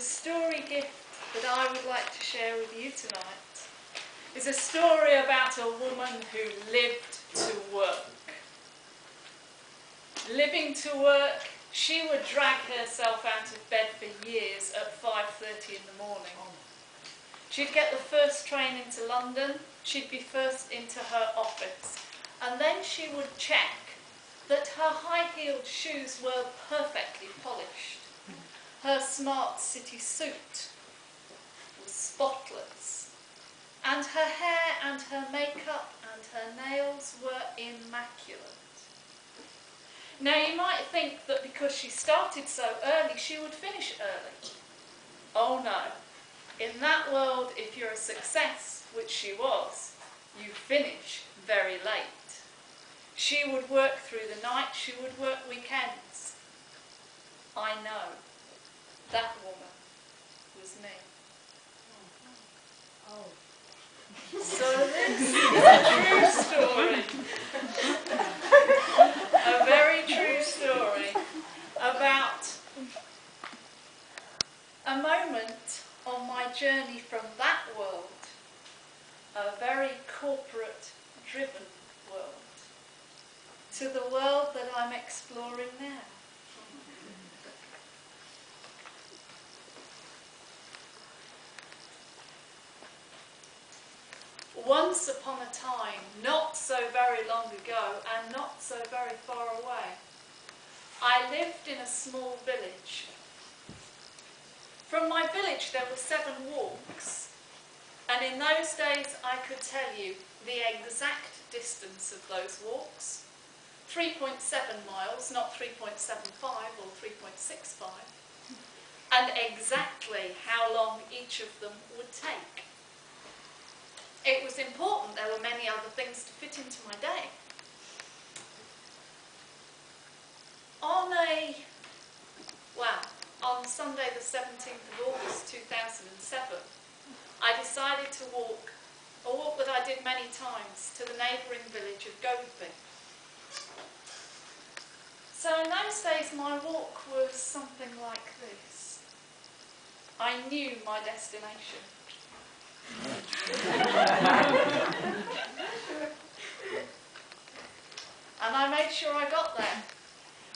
story gift that I would like to share with you tonight is a story about a woman who lived to work. Living to work, she would drag herself out of bed for years at 5:30 in the morning. She'd get the first train into London, she'd be first into her office, and then she would check that her high-heeled shoes were perfectly polished. Her smart city suit was spotless, and her hair and her makeup and her nails were immaculate. Now you might think that because she started so early, she would finish early. Oh no. In that world, if you're a success, which she was, you finish very late. She would work through the night, she would work weekends. I know. That woman was me. Oh. So this is a true story. A very true story about a moment on my journey from that world, a very corporate-driven world, to the world that I'm exploring now. Once upon a time, not so very long ago and not so very far away, I lived in a small village. From my village there were 7 walks, and in those days I could tell you the exact distance of those walks. 3.7 miles, not 3.75 or 3.65, and exactly how long each of them would take. It was important, there were many other things to fit into my day. On Sunday the 17th of August 2007, I decided to walk, a walk that I did many times, to the neighbouring village of Goadby. So in those days my walk was something like this. I knew my destination. And I made sure I got there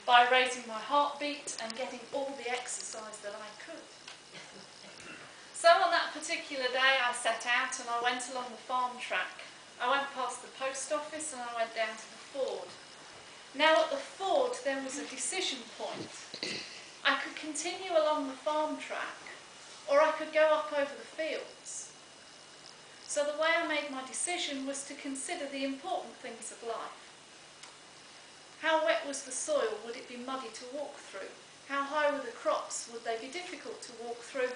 by raising my heartbeat and getting all the exercise that I could. So on that particular day I set out and I went along the farm track. I went past the post office and I went down to the ford. Now at the ford there was a decision point. I could continue along the farm track or I could go up over the fields. So the way I made my decision was to consider the important things of life. How wet was the soil? Would it be muddy to walk through? How high were the crops? Would they be difficult to walk through?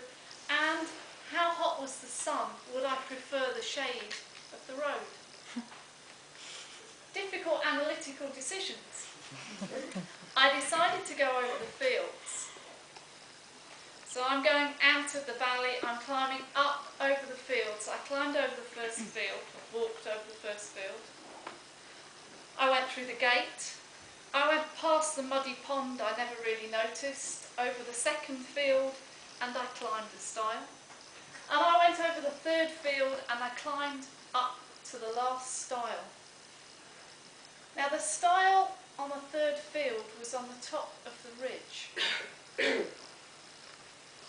And how hot was the sun? Would I prefer the shade of the road? Difficult analytical decisions. I decided to go over the fields. So I'm going out of the valley, I'm climbing up over the fields. I climbed over the first field, walked over the first field. I went through the gate. I went past the muddy pond I never really noticed, over the second field, and I climbed a stile. And I went over the third field and I climbed up to the last stile. Now the stile on the third field was on the top of the ridge.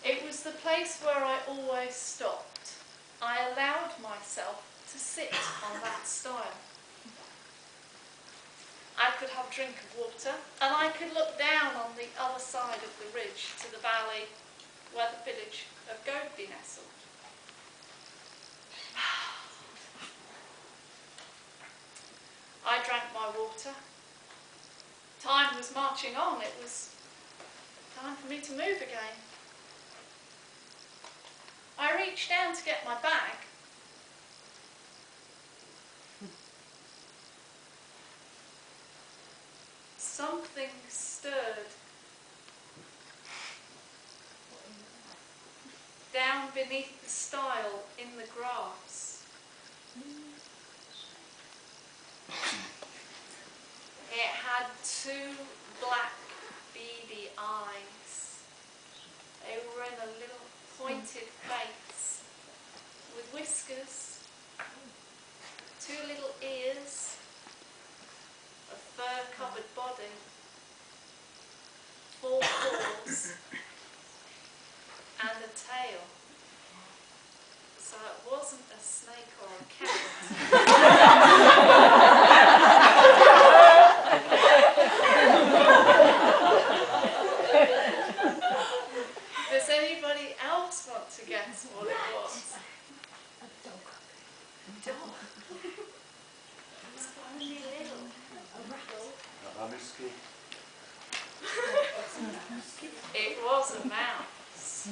It was the place where I always stopped. I allowed myself to sit on that stile. I could have a drink of water, and I could look down on the other side of the ridge to the valley where the village of Goadby nestled. I drank my water. Time was marching on. It was time for me to move again. I reached down to get my bag. Something stirred down beneath the stile in the grass. It had 2 black beady eyes. They were in a little pointed face with whiskers, 2 little ears, a fur-covered body, 4 paws, and a tail. So it wasn't a snake or a cat. Does anybody else want to guess what it was? A dog. A dog. It's only little. A rat. A husky. It was a mouse.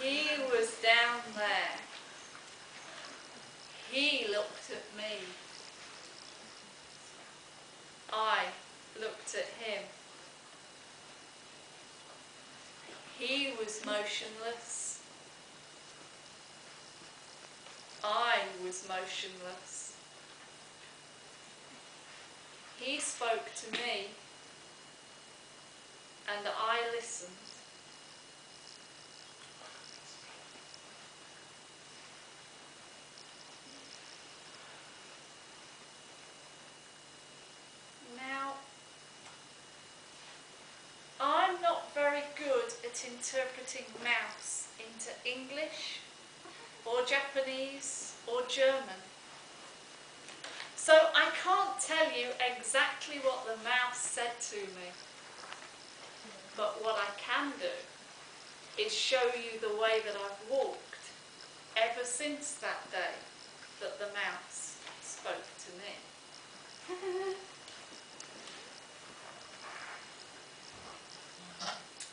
He was down there. He looked at me. I looked at him. He was motionless. I was motionless. He spoke to me, and I listened. Now, I'm not very good at interpreting mouse into English or Japanese or German. So I can't tell you exactly what the mouse said to me. But what I can do is show you the way that I've walked ever since that day that the mouse spoke to me.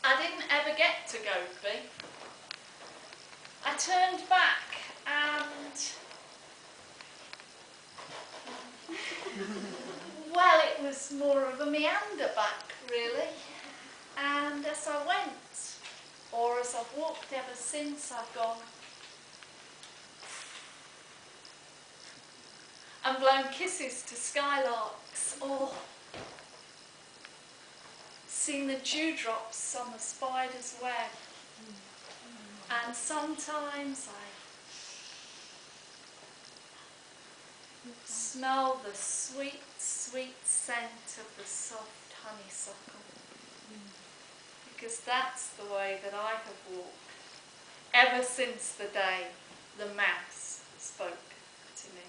I didn't ever get to Goatby. I turned back and, well, it was more of a meander back, really. And as I went, or as I've walked ever since, I've gone and blown kisses to skylarks, or seen the dewdrops on a spider's web. And sometimes I smell the sweet, sweet scent of the soft honeysuckle. Because that's the way that I have walked ever since the day the mouse spoke to me.